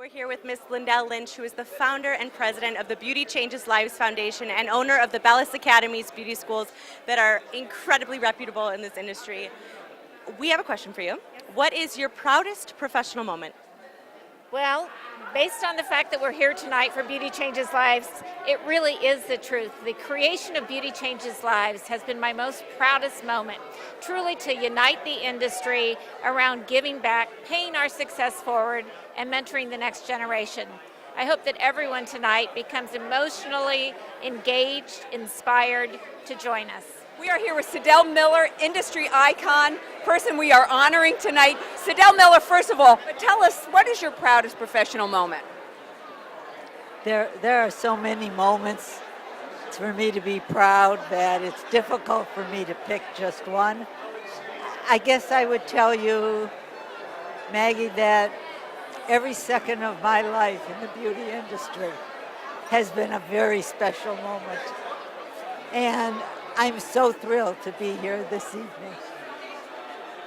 We're here with Miss Lindell Lynch, who is the founder and president of the Beauty Changes Lives Foundation and owner of the Bellis Academy's beauty schools that are incredibly reputable in this industry. We have a question for you. What is your proudest professional moment? Well, based on the fact that we're here tonight for Beauty Changes Lives, it really is the truth. The creation of Beauty Changes Lives has been my most proudest moment. Truly to unite the industry around giving back, paying our success forward, and mentoring the next generation. I hope that everyone tonight becomes emotionally engaged, inspired to join us. We are here with Fidel Miller, industry icon, person we are honoring tonight. Fidel Miller, first of all, tell us, what is your proudest professional moment? There are so many moments for me to be proud that it's difficult for me to pick just one. I guess I would tell you, Maggie, that every second of my life in the beauty industry has been a very special moment. And I'm so thrilled to be here this evening.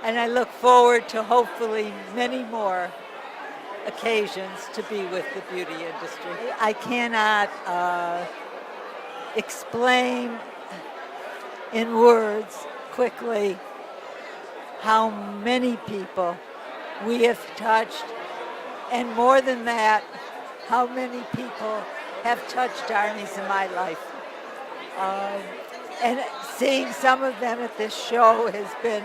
And I look forward to hopefully many more occasions to be with the beauty industry. I cannot explain in words quickly how many people we have touched, and more than that, how many people have touched Arnie's in my life. And seeing some of them at this show has been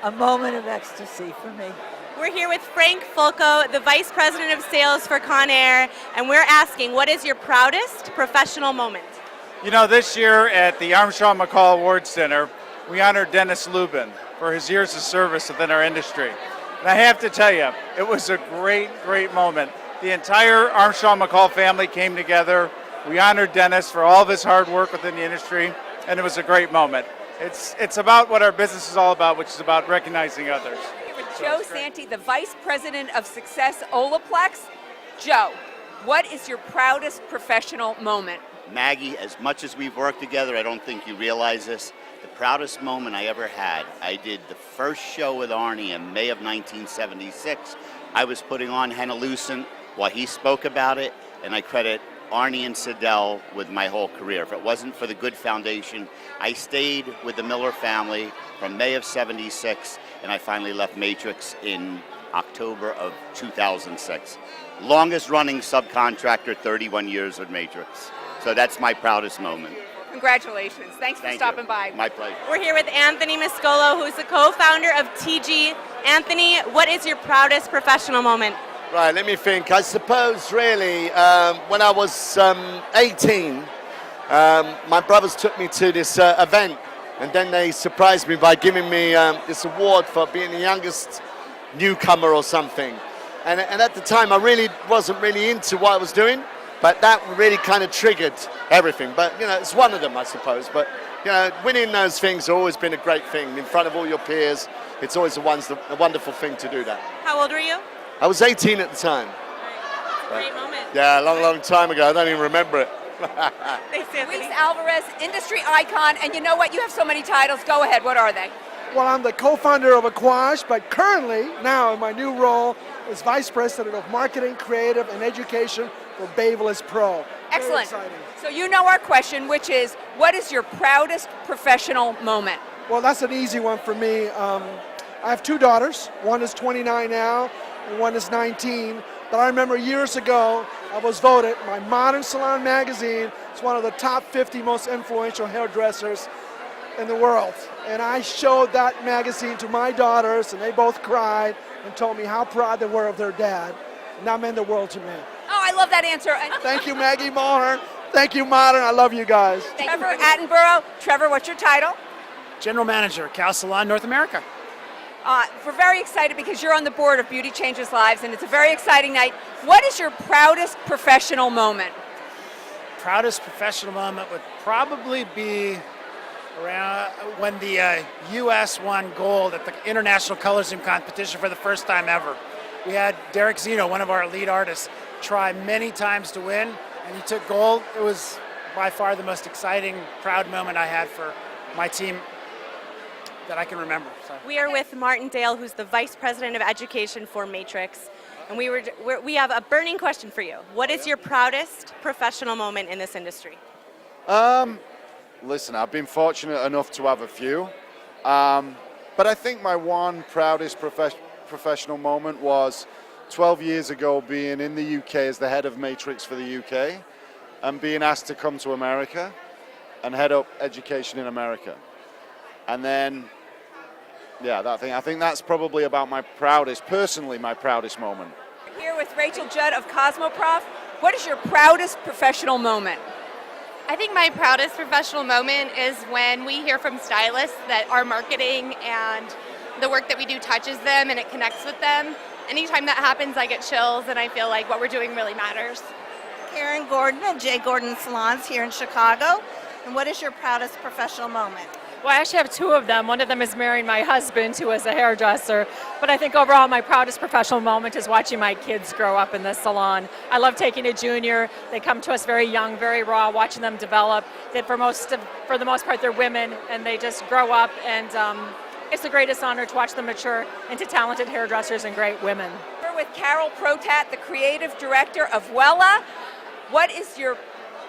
a moment of ecstasy for me. We're here with Frank Fulco, the Vice President of Sales for Conair, and we're asking, what is your proudest professional moment? You know, this year at the Armstrong McCall Awards Center, we honored Dennis Lubin for his years of service within our industry. And I have to tell you, it was a great, great moment. The entire Armstrong McCall family came together. We honored Dennis for all of his hard work within the industry, and it was a great moment. It's about what our business is all about, which is about recognizing others. Here with Joe Santi, the Vice President of Success Olaplex. Joe, what is your proudest professional moment? Maggie, as much as we've worked together, I don't think you realize this. The proudest moment I ever had, I did the first show with Arnie in May of 1976. I was putting on Henna Lucent while he spoke about it, and I credit Arnie and Fidel with my whole career. If it wasn't for the good foundation, I stayed with the Miller family from May of 76, and I finally left Matrix in October of 2006. Longest running subcontractor, 31 years with Matrix. So that's my proudest moment. Congratulations. Thanks for stopping by. My pleasure. We're here with Anthony Miscolo, who's the co-founder of TG. Anthony, what is your proudest professional moment? Right, let me think. I suppose really when I was 18, my brothers took me to this event, and then they surprised me by giving me this award for being the youngest newcomer or something. And at the time, I really wasn't really into what I was doing, but that really kind of triggered everything. But, you know, it's one of them, I suppose. But, you know, winning those things has always been a great thing. In front of all your peers, it's always a wonderful thing to do that. How old were you? I was 18 at the time. It's a great moment. Yeah, a long, long time ago. I don't even remember it. Thanks, Anthony. Denise Alvarez, industry icon, and you know what? You have so many titles. Go ahead. What are they? Well, I'm the co-founder of Aquage, but currently, now in my new role, is Vice President of Marketing, Creative, and Education for Babyliss Pro. Excellent. So you know our question, which is, what is your proudest professional moment? Well, that's an easy one for me. I have two daughters. One is 29 now, and one is 19. But I remember years ago, I was voted by Modern Salon magazine as one of the top 50 most influential hairdressers in the world. And I showed that magazine to my daughters, and they both cried and told me how proud they were of their dad. And that meant the world to me. Oh, I love that answer. Thank you, Maggie Mulhern. Thank you, Modern. I love you guys. Trevor Attenborough. Trevor, what's your title? General Manager, Cal Salon, North America. We're very excited because you're on the board of Beauty Changes Lives, and it's a very exciting night. What is your proudest professional moment? Proudest professional moment would probably be around when the U.S. won gold at the International Color Zoom competition for the first time ever. We had Derek Zeno, one of our lead artists, try many times to win, and he took gold. It was by far the most exciting, proud moment I had for my team that I can remember. So. We are with Martin Dale, who's the Vice President of Education for Matrix. And we have a burning question for you. What is your proudest professional moment in this industry? Listen, I've been fortunate enough to have a few, but I think my one proudest professional moment was 12 years ago being in the UK as the head of Matrix for the UK and being asked to come to America and head up education in America. And then, yeah, I think that's probably about my proudest moment. Here with Rachel Judd of Cosmoprof. What is your proudest professional moment? I think my proudest professional moment is when we hear from stylists that our marketing and the work that we do touches them and it connects with them. Anytime that happens, I get chills and I feel like what we're doing really matters. Karen Gordon at J. Gordon Salons here in Chicago. And what is your proudest professional moment? Well, I actually have two of them. One of them is marrying my husband, who is a hairdresser. But I think overall my proudest professional moment is watching my kids grow up in the salon. I love taking a junior. They come to us very young, very raw, watching them develop. That for the most part, they're women, and they just grow up. And it's the greatest honor to watch them mature into talented hairdressers and great women. We're with Carol Protat, the creative director of Wella. What is your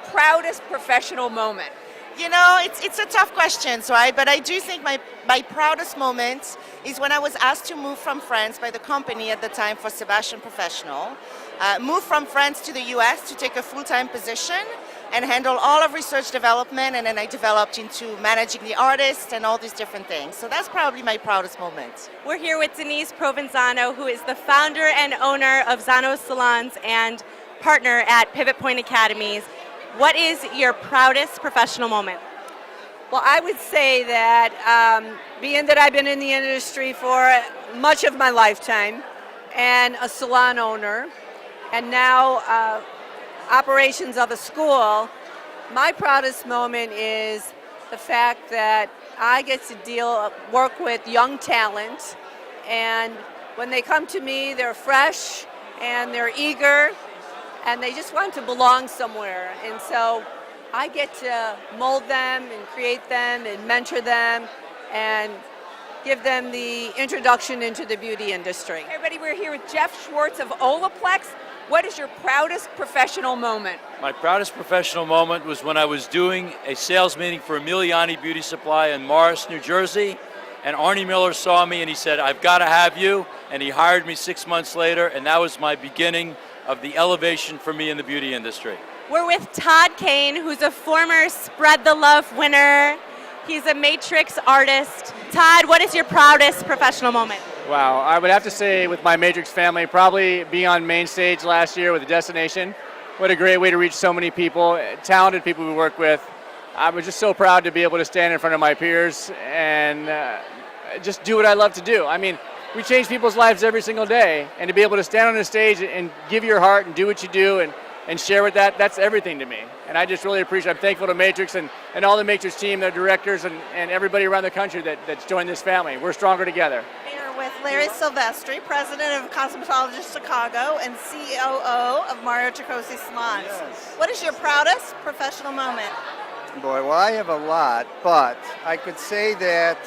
proudest professional moment? You know, it's a tough question, but I do think my proudest moment is when I was asked to move from France by the company at the time for Sebastian Professional, move from France to the US to take a full-time position and handle all of research development, and then I developed into managing the artists and all these different things. So that's probably my proudest moment. We're here with Denise Provenzano, who is the founder and owner of Zano's Salons and partner at Pivot Point Academies. What is your proudest professional moment? Well, I would say that being that I've been in the industry for much of my lifetime and a salon owner and now operations of a school, my proudest moment is the fact that I get to work with young talent, and when they come to me, they're fresh and they're eager and they just want to belong somewhere. And so I get to mold them and create them and mentor them and give them the introduction into the beauty industry. Everybody, we're here with Jeff Schwartz of Olaplex. What is your proudest professional moment? My proudest professional moment was when I was doing a sales meeting for Emiliani Beauty Supply in Morris, New Jersey, and Arnie Miller saw me and he said, "I've got to have you," and he hired me 6 months later, and that was my beginning of the elevation for me in the beauty industry. We're with Todd Kane, who's a former Spread the Love winner. He's a Matrix artist. Todd, what is your proudest professional moment? Wow, I would have to say with my Matrix family, probably being on main stage last year with The Destination. What a great way to reach so many people, talented people we work with. I was just so proud to be able to stand in front of my peers and just do what I love to do. I mean, we change people's lives every single day, and to be able to stand on a stage and give your heart and do what you do and share with that's everything to me. And I just really appreciate, I'm thankful to Matrix and all the Matrix team, their directors, and everybody around the country that's joined this family. We're stronger together. Here with Larry Silvestri, president of Cosmetologist Chicago and COO of Mario Tricosi Salons. Yes. What is your proudest professional moment? Boy, well, I have a lot, but I could say that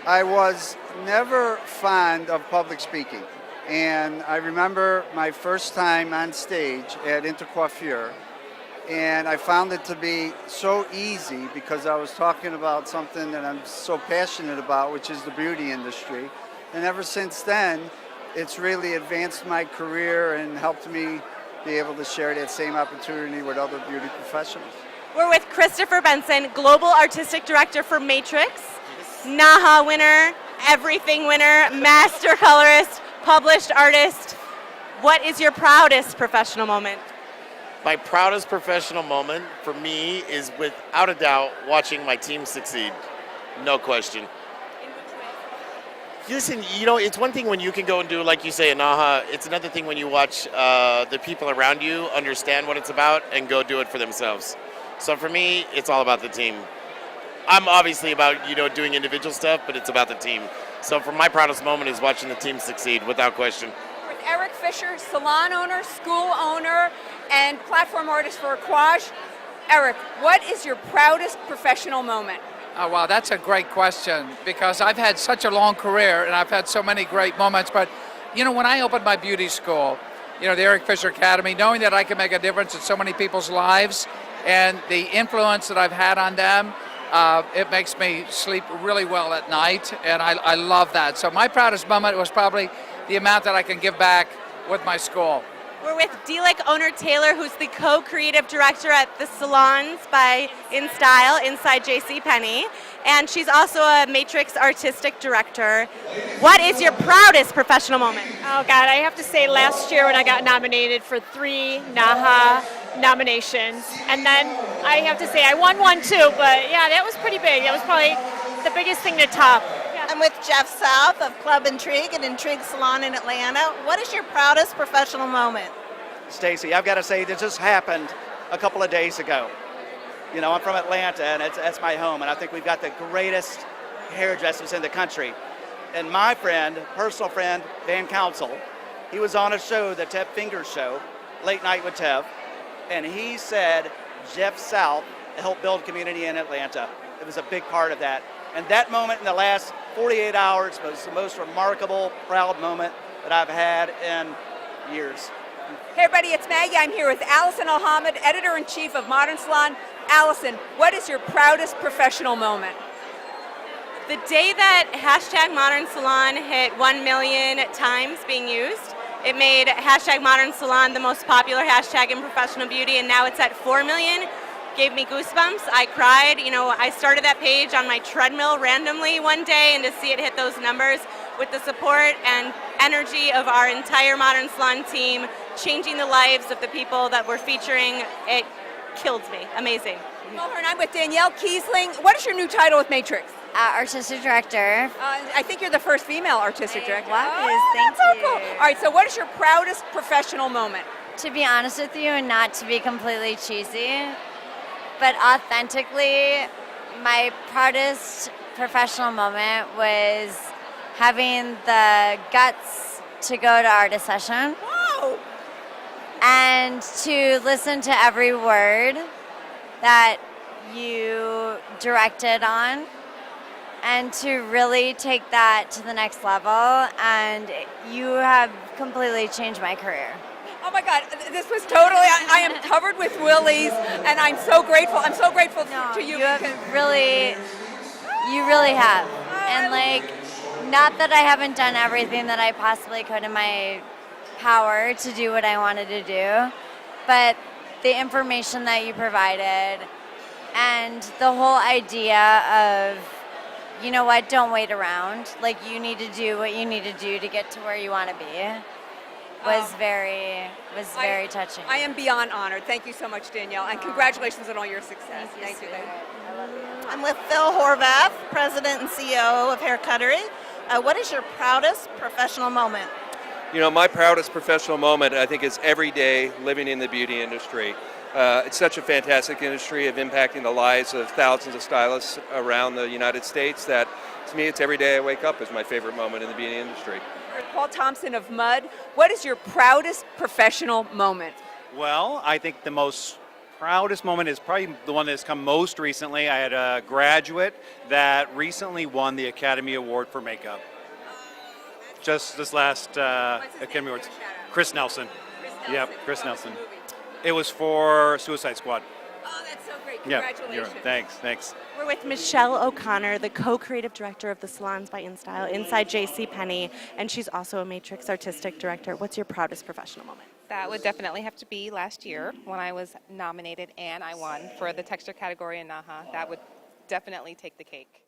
I was never fond of public speaking. And I remember my first time on stage at Intercoiffure, and I found it to be so easy because I was talking about something that I'm so passionate about, which is the beauty industry. And ever since then, it's really advanced my career and helped me be able to share that same opportunity with other beauty professionals. We're with Christopher Benson, Global Artistic Director for Matrix, NAHA winner, everything winner, master colorist, published artist. What is your proudest professional moment? My proudest professional moment for me is without a doubt watching my team succeed. No question. Listen, you know, it's one thing when you can go and do, like you say, a NAHA. It's another thing when you watch the people around you understand what it's about and go do it for themselves. So for me, it's all about the team. I'm obviously about, doing individual stuff, but it's about the team. So for my proudest moment is watching the team succeed, without question. With Eric Fisher, salon owner, school owner, and platform artist for Aquage. Eric, what is your proudest professional moment? Oh, wow, that's a great question because I've had such a long career and I've had so many great moments, but when I opened my beauty school, the Eric Fisher Academy, knowing that I can make a difference in so many people's lives and the influence that I've had on them, it makes me sleep really well at night, and I love that. So my proudest moment was probably the amount that I can give back with my school. We're with DLIC owner Taylor, who's the co-creative director at the Salons by InStyle inside JCPenney, and she's also a Matrix artistic director. What is your proudest professional moment? Oh God, I have to say last year when I got nominated for 3 NAHA nominations, and then I have to say I won one too, but yeah, that was pretty big. That was probably the biggest thing to top. I'm with Jeff South of Club Intrigue and Intrigue Salon in Atlanta. What is your proudest professional moment? Stacey, I've got to say, this just happened a couple of days ago. I'm from Atlanta, and that's my home, and I think we've got the greatest hairdressers in the country. And my friend, personal friend, Van Council, he was on a show, the Tev Fingers Show, Late Night with Tev, and he said Jeff South helped build community in Atlanta. It was a big part of that. And that moment in the last 48 hours was the most remarkable, proud moment that I've had in years. Hey everybody, it's Maggie. I'm here with Alison Alhamed, editor-in-chief of Modern Salon. Allison, what is your proudest professional moment? The day that hashtag Modern Salon hit 1 million times being used, it made hashtag Modern Salon the most popular hashtag in professional beauty, and now it's at 4 million. Gave me goosebumps. I cried. I started that page on my treadmill randomly one day, and to see it hit those numbers with the support and energy of our entire Modern Salon team, changing the lives of the people that we're featuring, it killed me. Amazing. Mulhern, I'm with Danielle Kiessling. What is your new title with Matrix? Artistic director. I think you're the first female artistic director. Thank that's so you. cool. All right, so what is your proudest professional moment? To be honest with you, and not to be completely cheesy, but authentically, my proudest professional moment was having the guts to go to artist session. Whoa! And to listen to every word that you directed on, and to really take that to the next level. And you have completely changed my career. Oh my God, this was totally, I am covered with willies, and I'm so grateful. I'm so grateful to you. You really have. And not that I haven't done everything that I possibly could in my power to do what I wanted to do, but the information that you provided and the whole idea of, don't wait around. You need to do what you need to do to get to where you want to be. Was very touching. I am beyond honored. Thank you so much, Danielle, and congratulations on all your success. Thank you. I'm with Phil Horvath, President and CEO of Hair Cuttery. What is your proudest professional moment? My proudest professional moment, I think, is every day living in the beauty industry. It's such a fantastic industry of impacting the lives of thousands of stylists around the United States that, to me, it's every day I wake up is my favorite moment in the beauty industry. Paul Thompson of Mud, what is your proudest professional moment? Well, I think the most proudest moment is probably the one that's come most recently. I had a graduate that recently won the Academy Award for makeup. Just this last Academy Awards. Chris Nelson. Yep, Chris Nelson. It was for Suicide Squad. Oh, that's so great. Yeah, Congratulations. thanks. We're with Michelle O'Connor, the co-creative director of the Salons by InStyle inside JCPenney, and she's also a Matrix artistic director. What's your proudest professional moment? That would definitely have to be last year when I was nominated and I won for the texture category in NAHA. That would definitely take the cake.